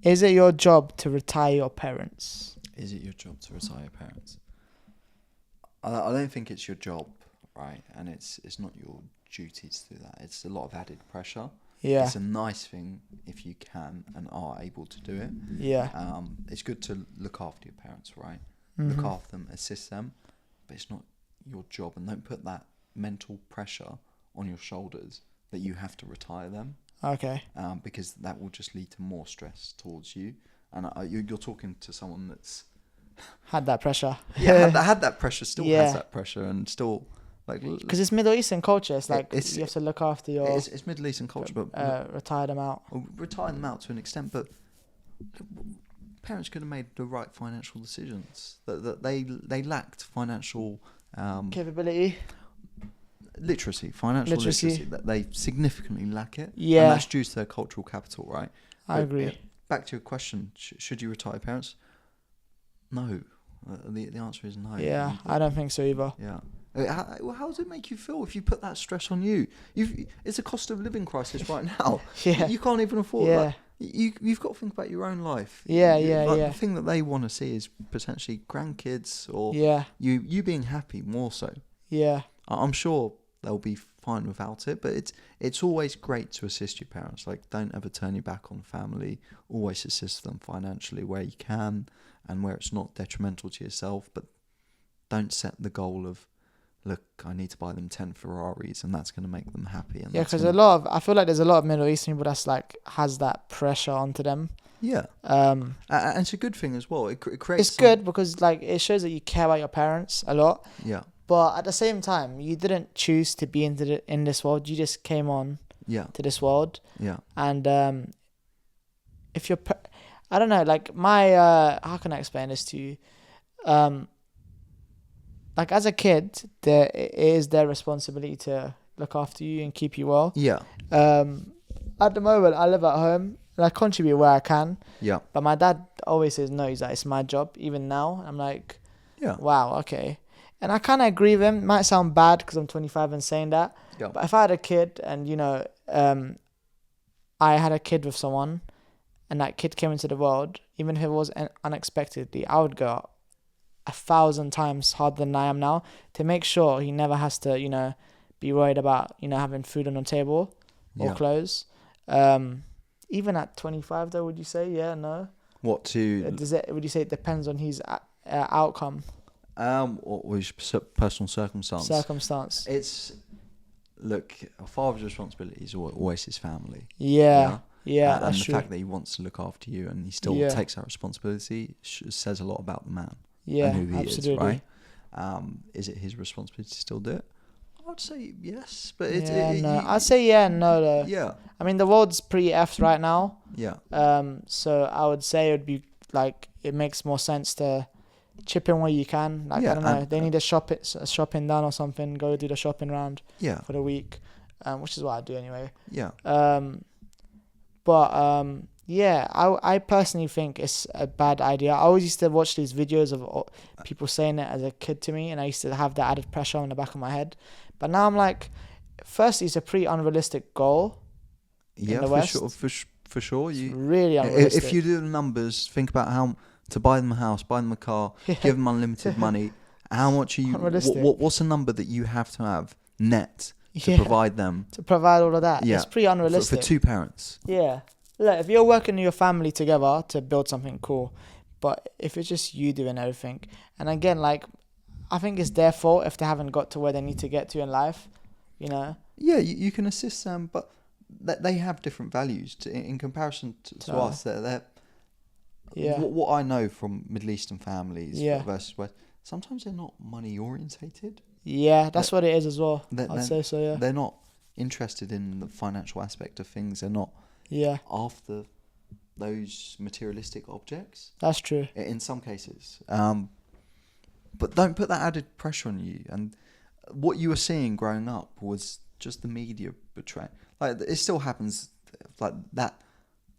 Is it your job to retire your parents? Is it your job to retire your parents? I don't think it's your job, right? And it's not your duty to do that. It's a lot of added pressure. Yeah. It's a nice thing if you can and are able to do it. Yeah. It's good to look after your parents, right? Mm-hmm. Look after them, assist them, but it's not your job. And don't put that mental pressure on your shoulders that you have to retire them. Okay. Because that will just lead to more stress towards you. And you're talking to someone that's Had that pressure. had that pressure, still Yeah. has that pressure, and still like Because it's Middle Eastern culture. It's like It's- you have to look after your it's Middle Eastern culture, but retire them out. retire them out to an extent. But parents could have made the right financial decisions. That they lacked financial Capability. financial Literacy. literacy. That they significantly lack it. Yeah. And that's due to their cultural capital, right? I But, agree. back to your question: should you retire parents? No. The answer is no. Yeah, I don't think so either. Yeah. How does it make you feel if you put that stress on you? It's a cost of living crisis right now. Yeah. You can't even afford Yeah. that. You've got to think about your own life. Yeah, You- yeah, like, yeah. The thing that they want to see is potentially grandkids or Yeah. you being happy more so. Yeah. I'm sure they'll be fine without it, but it's always great to assist your parents. Like, don't ever turn your back on family. Always assist them financially where you can and where it's not detrimental to yourself. But don't set the goal of, look, I need to buy them 10 Ferraris and that's going to make them happy. And Yeah, that's because gonna- I feel like there's a lot of Middle Eastern people that's like has that pressure onto them. Yeah. Um, And it's a good thing as well. It creates it's good because like it shows that you care about your parents a lot. Yeah. But at the same time, you didn't choose to be in this world. You just came on Yeah. to this world, Yeah. and if you're, I don't know, like my how can I explain this to you? Like as a kid, it is their responsibility to look after you and keep you well. Yeah. At the moment, I live at home and I contribute where I can. Yeah. But my dad always says no. He's like, it's my job. Even now, I'm like, Yeah. wow, okay. And I kind of agree with him. It might sound bad because I'm 25 and saying that. Yeah. But if I had a kid and, I had a kid with someone and that kid came into the world, even if it was unexpectedly, I would go 1,000 times harder than I am now to make sure he never has to, be worried about, having food on the table or Yeah. clothes. Even at 25 though, would you say? Yeah, no? What to... Would you say it depends on his outcome, Or his personal circumstance. It's... Look, a father's responsibility is always his family. Yeah, And that's the true. fact that he wants to look after you and he still takes that responsibility says a lot about the man Yeah, and who he absolutely. is, right? Is it his responsibility to still do it? I'd say yes, but I'd say yeah and no though. Yeah, I mean, the world's pretty effed right now. yeah, So I would say it would be like it makes more sense to chip in where you can. Like Yeah, I don't know, and- they need a shopping done or something. Go do the shopping round yeah, for the week, which is what I do anyway. yeah, Yeah, I personally think it's a bad idea. I always used to watch these videos of people saying it as a kid to me, and I used to have that added pressure on the back of my head. But now I'm like, firstly, it's a pretty unrealistic goal. yeah. the For West. sure, for sure. It's You, really unrealistic. if you do the numbers, think about how to buy them a house, buy them a car, Yeah. give them unlimited money. How much are you? Unrealistic. What's the number that you have to have net to Yeah. provide them to provide all of that, Yeah. it's pretty for unrealistic. two parents? Yeah. Look, if you're working in your family together to build something cool, but if it's just you doing everything, and again, like, I think it's their fault if they haven't got to where they need to get to in life, Yeah, you can assist them, but they have different values in comparison to us. They're Yeah. what I know from Middle Eastern families Yeah. versus West. Sometimes they're not money orientated. Yeah, that's what it is as well. They're- I'd say so, yeah. They're not interested in the financial aspect of things. They're not Yeah, after those materialistic objects that's true. in some cases. But don't put that added pressure on you. And what you were seeing growing up was just the media betray. Like, it still happens. Like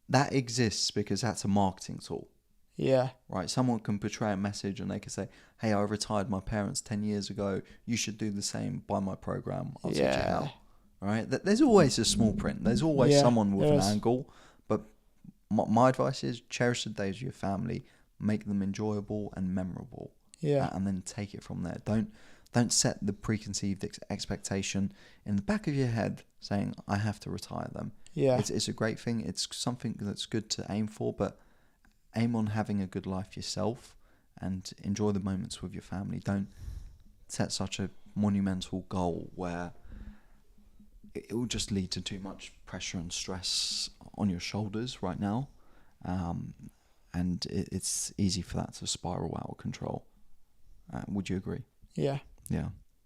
that exists because that's a marketing tool, Yeah. right? Someone can portray a message and they can say, "Hey, I retired my parents 10 years ago. You should do the same. Buy my program. I'll teach you Yeah. how." Right? There's always a small print. There's always Yeah, someone with there an is. angle. But my advice is cherish the days with your family, make them enjoyable and memorable, Yeah. and then take it from there. Don't set the preconceived expectation in the back of your head saying I have to retire them. Yeah. It's a great thing. It's something that's good to aim for, but aim on having a good life yourself and enjoy the moments with your family. Don't set such a monumental goal where it will just lead to too much pressure and stress on your shoulders right now. And it's easy for that to spiral out of control. Would you agree? Yeah. Yeah.